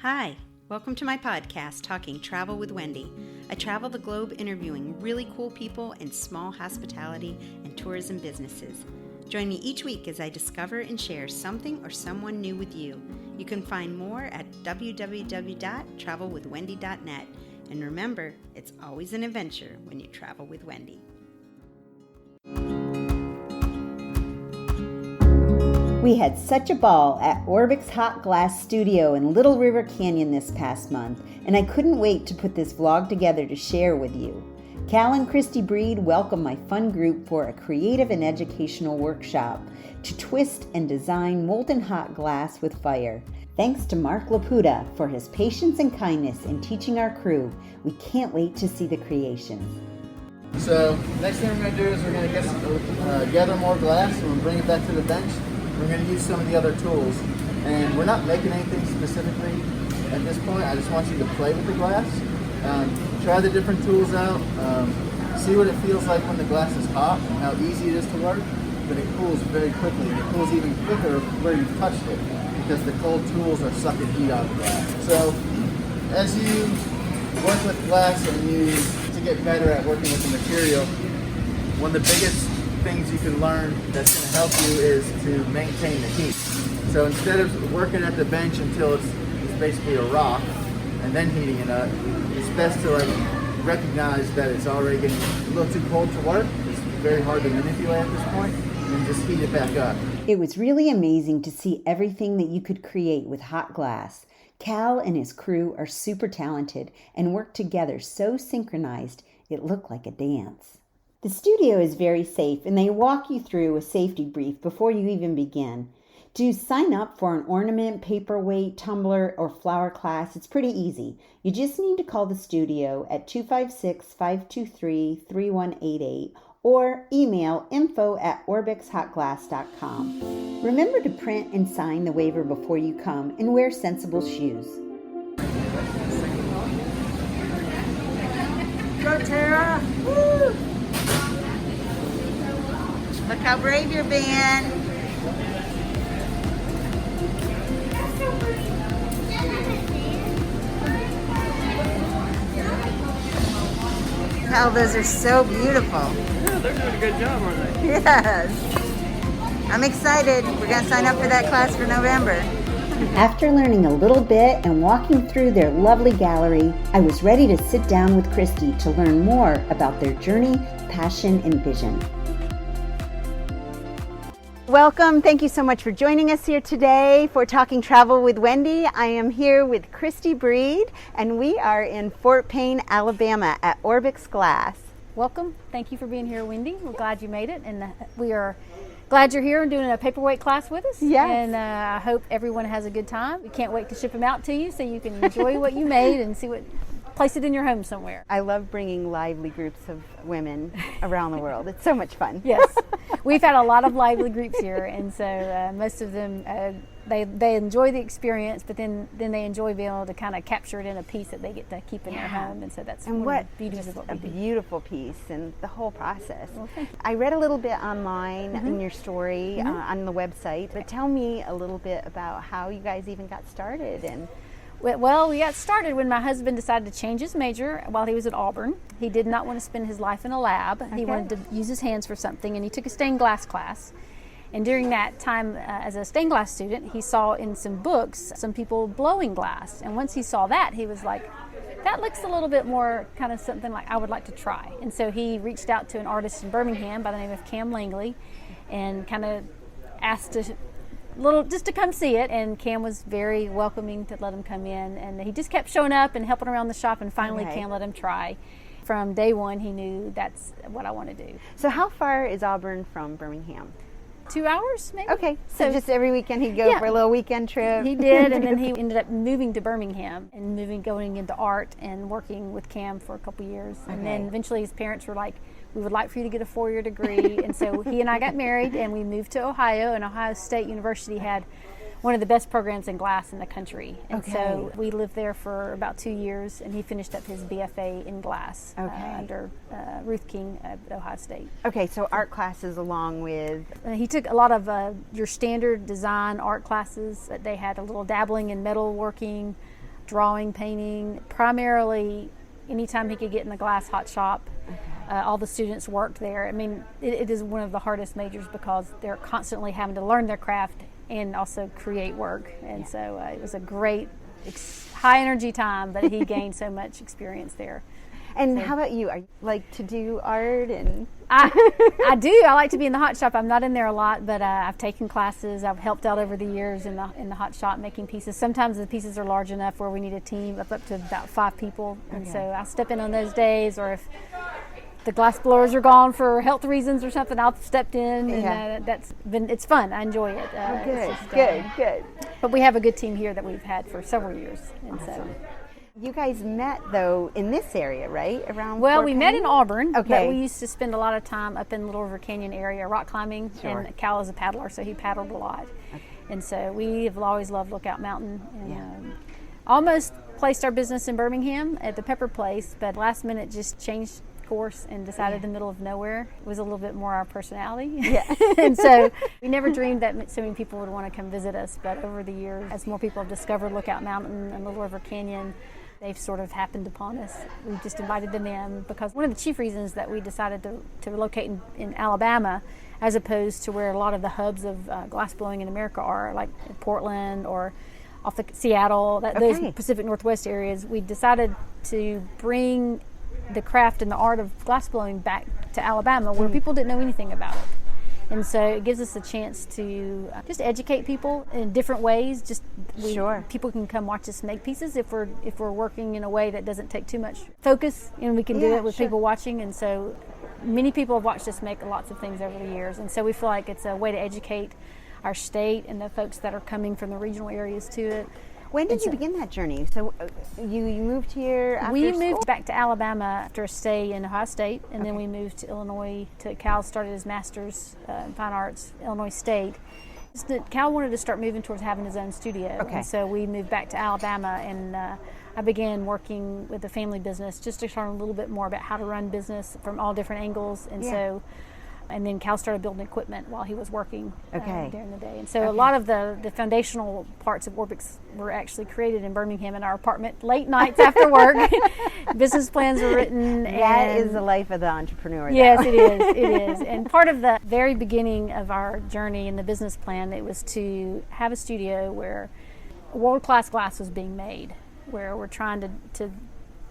Hi, welcome to my podcast, Talking Travel with Wendy. I travel the globe interviewing really cool people in small hospitality and tourism businesses. Join me each week as I discover and share something or someone new with you. You can find more at www.travelwithwendy.net. And remember, it's always an adventure when you travel with Wendy. We had such a ball at Orbix Hot Glass Studio in Little River Canyon this past month, and I couldn't wait to put this vlog together to share with you. Cal and Christy Breed welcomed my fun group for a creative and educational workshop to twist and design molten hot glass with fire. Thanks to Mark Laputa for his patience and kindness in teaching our crew. We can't wait to see the creations. So next thing we're going to do is we're going to gather more glass and we'll bring it back to the bench. We're going to use some of the other tools, and we're not making anything specifically at this point. I just want you to play with the glass, try the different tools out, see what it feels like when the glass is hot and how easy it is to work, but it cools very quickly. It cools even quicker where you've touched it because the cold tools are sucking heat out of the glass. So as you work with glass and to get better at working with the material, one of the biggest things you can learn that's going to help you is to maintain the heat. So instead of working at the bench until it's basically a rock and then heating it up, it's best to recognize that it's already getting a little too cold to work. It's very hard to manipulate at this point, and just heat it back up. It was really amazing to see everything that you could create with hot glass. Cal and his crew are super talented and work together so synchronized it looked like a dance. The studio is very safe, and they walk you through a safety brief before you even begin. To sign up for an ornament, paperweight, tumbler, or flower class, it's pretty easy. You just need to call the studio at 256-523-3188 or email info@orbixhotglass.com. Remember to print and sign the waiver before you come, and wear sensible shoes. Go, Tara! Woo! Look how brave you're being. Oh, those are so beautiful. Yeah, they're doing a good job, aren't they? Yes. I'm excited. We're going to sign up for that class for November. After learning a little bit and walking through their lovely gallery, I was ready to sit down with Christy to learn more about their journey, passion, and vision. Welcome. Thank you so much for joining us here today for Talking Travel with Wendy. I am here with Christy Breed, and we are in Fort Payne, Alabama at Orbix Glass. Welcome. Thank you for being here, Wendy. We're glad you made it, and we are glad you're here and doing a paperweight class with us. Yes. And I hope everyone has a good time. We can't wait to ship them out to you so you can enjoy what you made and place it in your home somewhere. I love bringing lively groups of women around the world. It's so much fun. Yes. We've had a lot of lively groups here, and so most of them, they enjoy the experience, but then they enjoy being able to kind of capture it in a piece that they get to keep in their home, and so that's and one of the beauties of what we do. A beautiful piece, and the whole process. Well, thank you. I read a little bit online in your story on the website, but tell me a little bit about how you guys even got started. And well, we got started when my husband decided to change his major while he was at Auburn. He did not want to spend his life in a lab. Okay. He wanted to use his hands for something, and he took a stained glass class. And during that time as a stained glass student, he saw in some books some people blowing glass. And once he saw that, he was like, that looks a little bit more kind of something like I would like to try. And so he reached out to an artist in Birmingham by the name of Langley and kind of asked just to come see it, and Cam was very welcoming to let him come in, and he just kept showing up and helping around the shop, and finally Cam let him try. From day one, he knew that's what I want to do. So how far is Auburn from Birmingham? 2 hours, maybe. Okay, so just every weekend he'd go for a little weekend trip. He did, and then he ended up moving to Birmingham and going into art and working with Cam for a couple years. Okay. And then eventually his parents were like, we would like for you to get a 4-year degree. And so he and I got married, and we moved to Ohio, and Ohio State University had one of the best programs in glass in the country. And so we lived there for about 2 years, and he finished up his BFA in glass under Ruth King at Ohio State. Okay, so art classes along with... He took a lot of your standard design art classes. They had a little dabbling in metalworking, drawing, painting. Primarily, anytime he could get in the glass hot shop, all the students worked there. I mean, it is one of the hardest majors because they're constantly having to learn their craft and also create work. And so it was a great, high energy time, but he gained so much experience there. And how about you? Are you like to do art? And I do. I like to be in the hot shop. I'm not in there a lot, but I've taken classes. I've helped out over the years in the hot shop making pieces. Sometimes the pieces are large enough where we need a team of up to about 5 people, and so I'll step in on those days. Or if the glass blowers are gone for health reasons or something, I'll step in, and it's fun. I enjoy it. Good. But we have a good team here that we've had for several years, and so. You guys met, though, in this area, right? Around Well, Fort we Payne? met in Auburn, Okay. but we used to spend a lot of time up in Little River Canyon area, rock climbing, and Cal is a paddler, so he paddled a lot. Okay. And so we have always loved Lookout Mountain, and almost placed our business in Birmingham at the Pepper Place, but last minute just changed course and decided the middle of nowhere was a little bit more our personality. And so we never dreamed that so many people would want to come visit us, but over the years, as more people have discovered Lookout Mountain and Little River Canyon, they've sort of happened upon us. We just invited them in because one of the chief reasons that we decided to relocate in Alabama, as opposed to where a lot of the hubs of glass blowing in America are, like Portland or off the Seattle, those Pacific Northwest areas, we decided to bring the craft and the art of glass blowing back to Alabama, where people didn't know anything about it. And so it gives us a chance to just educate people in different ways. People can come watch us make pieces if we're working in a way that doesn't take too much focus, and we can do it with people watching. And so many people have watched us make lots of things over the years, and so we feel like it's a way to educate our state and the folks that are coming from the regional areas to it. When did you begin that journey? So you moved here after We school? moved back to Alabama after a stay in Ohio State, and then we moved to Illinois. Cal started his master's in fine arts, Illinois State. Cal wanted to start moving towards having his own studio, and so we moved back to Alabama, and I began working with the family business just to learn a little bit more about how to run business from all different angles, and then Cal started building equipment while he was working during the day. And so a lot of the foundational parts of Orbix were actually created in Birmingham in our apartment, late nights after work. Business plans were written. That is the life of the entrepreneur. Yes, it is. And part of the very beginning of our journey in the business plan, it was to have a studio where world-class glass was being made, where we're trying to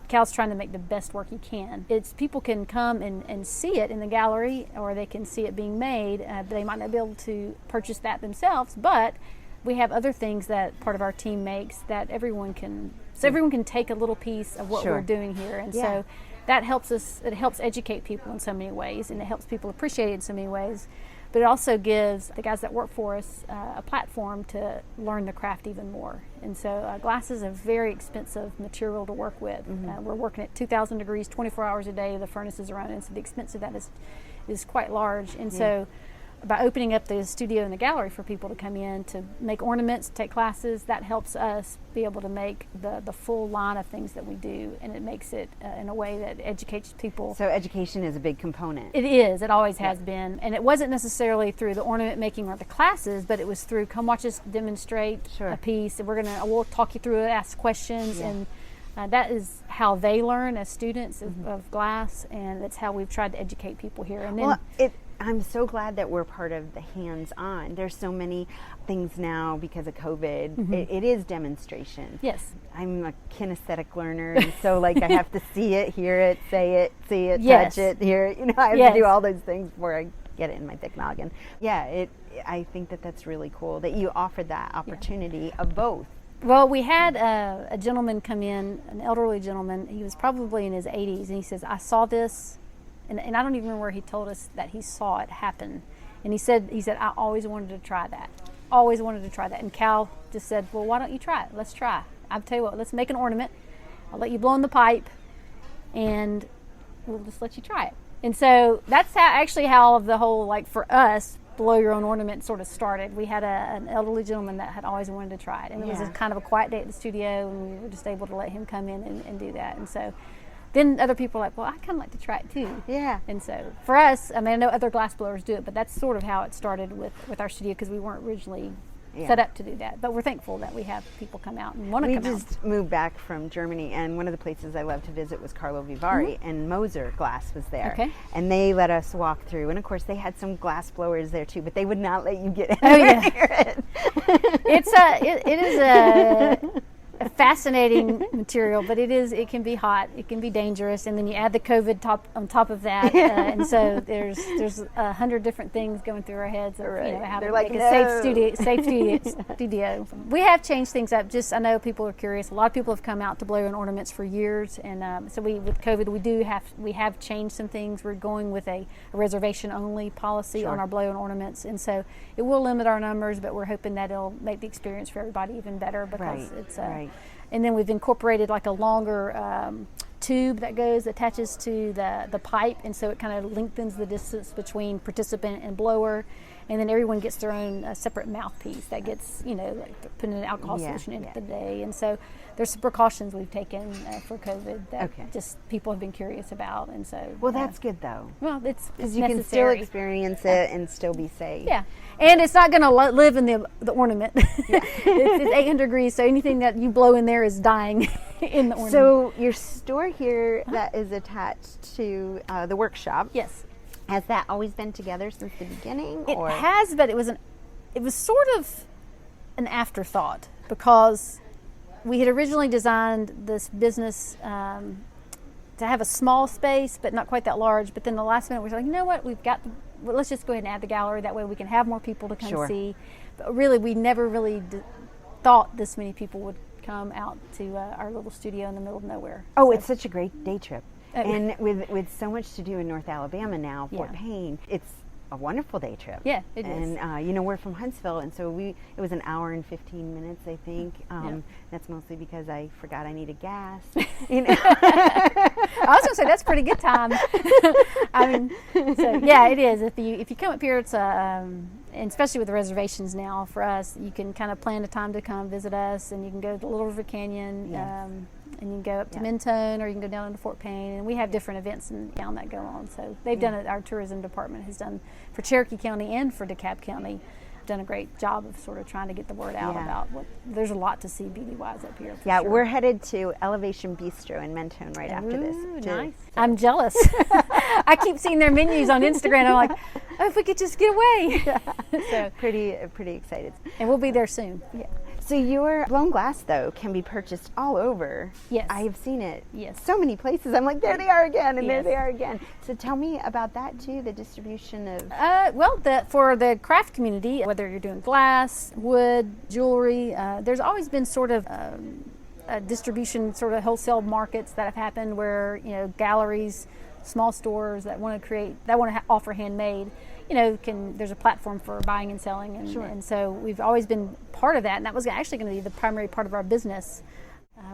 Cal's trying to make the best work he can. It's people can come and see it in the gallery, or they can see it being made. They might not be able to purchase that themselves, but we have other things that part of our team makes that everyone can take a little piece of what we're doing here. And so that helps us. It helps educate people in so many ways, and it helps people appreciate it in so many ways. But it also gives the guys that work for us a platform to learn the craft even more. And so glass is a very expensive material to work with. We're working at 2,000 degrees, 24 hours a day. The furnaces are running, so the expense of that is quite large. And so by opening up the studio and the gallery for people to come in to make ornaments, take classes, that helps us be able to make the full line of things that we do, and it makes it in a way that educates people. So education is a big component. It is. It always has been. And it wasn't necessarily through the ornament making or the classes, but it was through come watch us demonstrate a piece, and we'll talk you through it, ask questions, and that is how they learn as students of glass, and that's how we've tried to educate people here. And then I'm so glad that we're part of the hands-on. There's so many things now because of COVID. It is demonstration. Yes. I'm a kinesthetic learner, and so I have to see it, hear it, say it, see it, touch it, hear it. I have to do all those things before I get it in my thick noggin. I think that's really cool that you offered that opportunity of both. Well, we had a gentleman come in, an elderly gentleman. He was probably in his 80s, and he says, I saw this. And I don't even remember where he told us that he saw it happen. And he said, I always wanted to try that. Always wanted to try that. And Cal just said, well, why don't you try it? Let's try. I'll tell you what, let's make an ornament. I'll let you blow in the pipe, and we'll just let you try it. And so that's how all of the whole, for us, blow your own ornament sort of started. We had an elderly gentleman that had always wanted to try it. And it was kind of a quiet day at the studio, and we were just able to let him come in and do that. And so then other people are like, well, I kind of like to try it too. Yeah. And so for us, I know other glass blowers do it, but that's sort of how it started with our studio, because we weren't originally set up to do that. But we're thankful that we have people come out and want to come out. We just moved back from Germany, and one of the places I love to visit was Carlo Vivari, and Moser Glass was there. Okay. And they let us walk through, and of course they had some glass blowers there too, but they would not let you get in near it. It is a fascinating material, but it can be hot, it can be dangerous, and then you add the COVID on top of that, and so there's 100 different things going through our heads of how to make a safe studio. We have changed things up. I know people are curious. A lot of people have come out to blow in ornaments for years, and so with COVID we have changed some things. We're going with a reservation only policy on our blow in ornaments, and so it will limit our numbers, but we're hoping that it'll make the experience for everybody even better because it's and then we've incorporated like a longer tube that attaches to the pipe, and so it kind of lengthens the distance between participant and blower, and then everyone gets their own separate mouthpiece that gets like putting an alcohol solution in the day. And so there's some precautions we've taken for COVID that just people have been curious about, and so that's good though. Well, it's because you can still experience it and still be safe. Yeah, and it's not going to live in the ornament. It's 800 degrees, so anything that you blow in there is dying in the ornament. So your store here that is attached to the workshop. Yes. Has that always been together since the beginning? It has, but it was sort of an afterthought because we had originally designed this business to have a small space, but not quite that large. But then the last minute we were like, you know what, let's just go ahead and add the gallery. That way we can have more people to come see. But really, we never really thought this many people would come out to our little studio in the middle of nowhere. Oh, it's such a great day trip. And with so much to do in North Alabama now, Fort Payne, it's a wonderful day trip. Yeah, it is. And we're from Huntsville, and so it was an hour and 15 minutes, I think. That's mostly because I forgot I needed gas. I was gonna say that's pretty good time. It is. If you come up here, it's and especially with the reservations now for us, you can kind of plan a time to come visit us, and you can go to Little River Canyon. Yes. And you can go up to Mentone, or you can go down into Fort Payne, and we have different events down that go on. So they've done it. Our tourism department has done for Cherokee County and for DeKalb County, done a great job of sort of trying to get the word out about there's a lot to see beauty-wise up here. We're headed to Elevation Bistro in Mentone right after this. Nice. So. I'm jealous. I keep seeing their menus on Instagram. I'm like, if we could just get away. So pretty excited. And we'll be there soon. Yeah. So your blown glass, though, can be purchased all over. Yes. I have seen it. Yes. So many places. I'm like, there they are again, and there they are again. So tell me about that, too, the distribution of... For the craft community, whether you're doing glass, wood, jewelry, there's always been sort of a distribution, sort of wholesale markets that have happened where, galleries, small stores that want to offer handmade, there's a platform for buying and selling, and so we've always been part of that, and that was actually going to be the primary part of our business.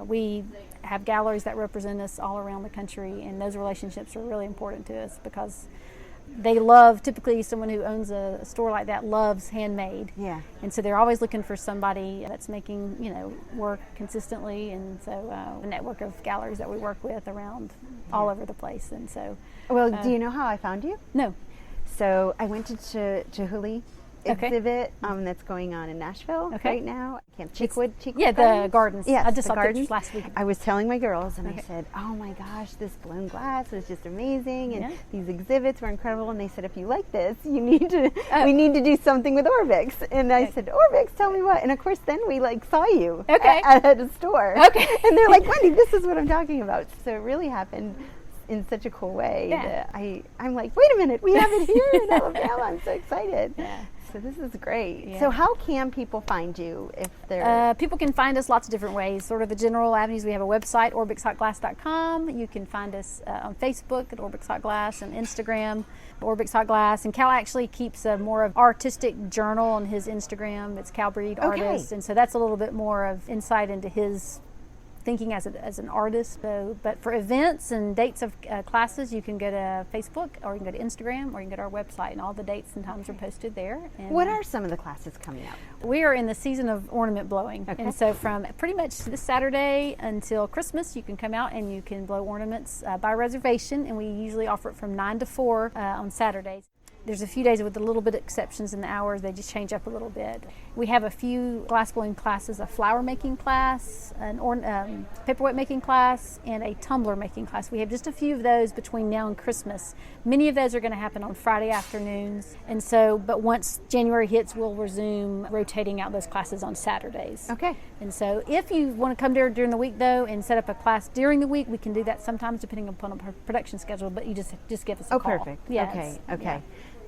We have galleries that represent us all around the country, and those relationships are really important to us because typically someone who owns a store like that loves handmade. Yeah. And so they're always looking for somebody that's making, work consistently, and so a network of galleries that we work with around all over the place. And so do you know how I found you? No. So I went to Chihuly exhibit that's going on in Nashville right now. Cheekwood the gardens. Yes, I just saw gardens pictures last week. I was telling my girls, and I said, oh my gosh, this blown glass is just amazing, and these exhibits were incredible, and they said, if you like this, we need to do something with Orbix. And I said, Orbix, tell me what. And of course then we saw you at a store. And they're like, Wendy, this is what I'm talking about. So it really happened in such a cool way that I'm like, wait a minute, we have it here in Alabama. I'm so excited. So this is great. Yeah. So how can people find you if they're... people can find us lots of different ways. Sort of the general avenues. We have a website, orbixhotglass.com. You can find us on Facebook at Orbix Hot Glass, and Instagram, Orbix Hot Glass. And Cal actually keeps a more of artistic journal on his Instagram. It's Cal Breed Artist. And so that's a little bit more of insight into his thinking as an artist. But for events and dates of classes, you can go to Facebook, or you can go to Instagram, or you can go to our website, and all the dates and times are posted there. And what are some of the classes coming up? We are in the season of ornament blowing. And so from pretty much this Saturday until Christmas, you can come out and you can blow ornaments by reservation, and we usually offer it from 9 to 4 on Saturdays. There's a few days with a little bit of exceptions in the hours. They just change up a little bit. We have a few glass blowing classes, a flower making class, an paperweight making class, and a tumbler making class. We have just a few of those between now and Christmas. Many of those are going to happen on Friday afternoons. And so, but once January hits, we'll resume rotating out those classes on Saturdays. Okay. And so if you want to come there during the week, though, and set up a class during the week, we can do that sometimes depending upon our production schedule, but you just give us a call. Oh, perfect. Yeah, Okay. yeah.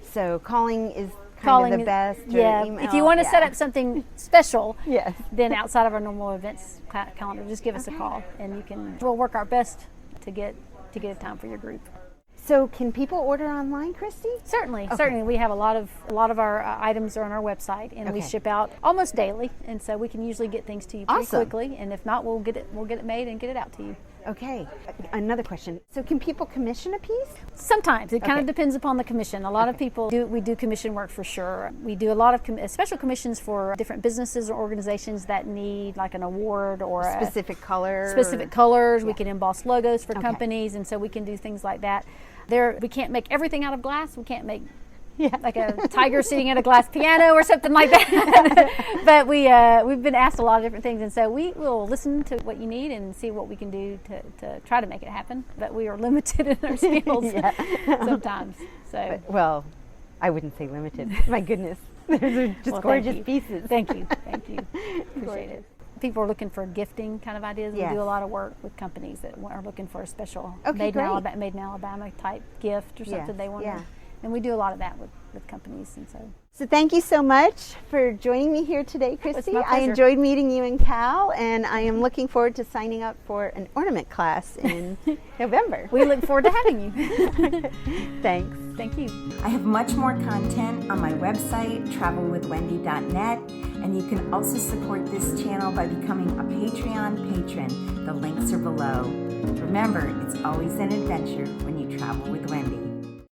So calling is kind of the best. Or Yeah. email? If you want to set up something special, Yes. then outside of our normal events calendar, just give us a call, and we'll work our best to get a time for your group. So can people order online, Christy? Certainly. We have a lot of our items are on our website, and we Okay. ship out almost daily, and so we can usually get things to you pretty Awesome. quickly. And if not, we'll get it made and get it out to you. Okay. Another question. So can people commission a piece? Sometimes it kind Okay. of depends upon the commission. A lot of people we do commission work for sure. We do a lot of special commissions for different businesses or organizations that need like an award or Specific color? specific colors. We Yeah. can emboss logos for Okay. companies, and so we can do things like that. We can't make everything out of glass. We can't make like a tiger sitting at a glass piano or something like that. But we've been asked a lot of different things, and so we will listen to what you need and see what we can do to try to make it happen. But we are limited in our skills sometimes. So Well, I wouldn't say limited. My goodness. Those are just Well, thank gorgeous you. pieces. Thank you. Appreciate it. People are looking for gifting kind of ideas. Yes. We do a lot of work with companies that are looking for a special Okay, made great. in Alabama type gift or something Yes, they want. yeah. And we do a lot of that with companies, and so. So thank you so much for joining me here today, Christy. my I pleasure. enjoyed meeting you and Cal, and I am looking forward to signing up for an ornament class in November. We look forward to having you. Thanks. Thank you. I have much more content on my website, travelwithwendy.net, and you can also support this channel by becoming a Patreon patron. The links are below. Remember, it's always an adventure when you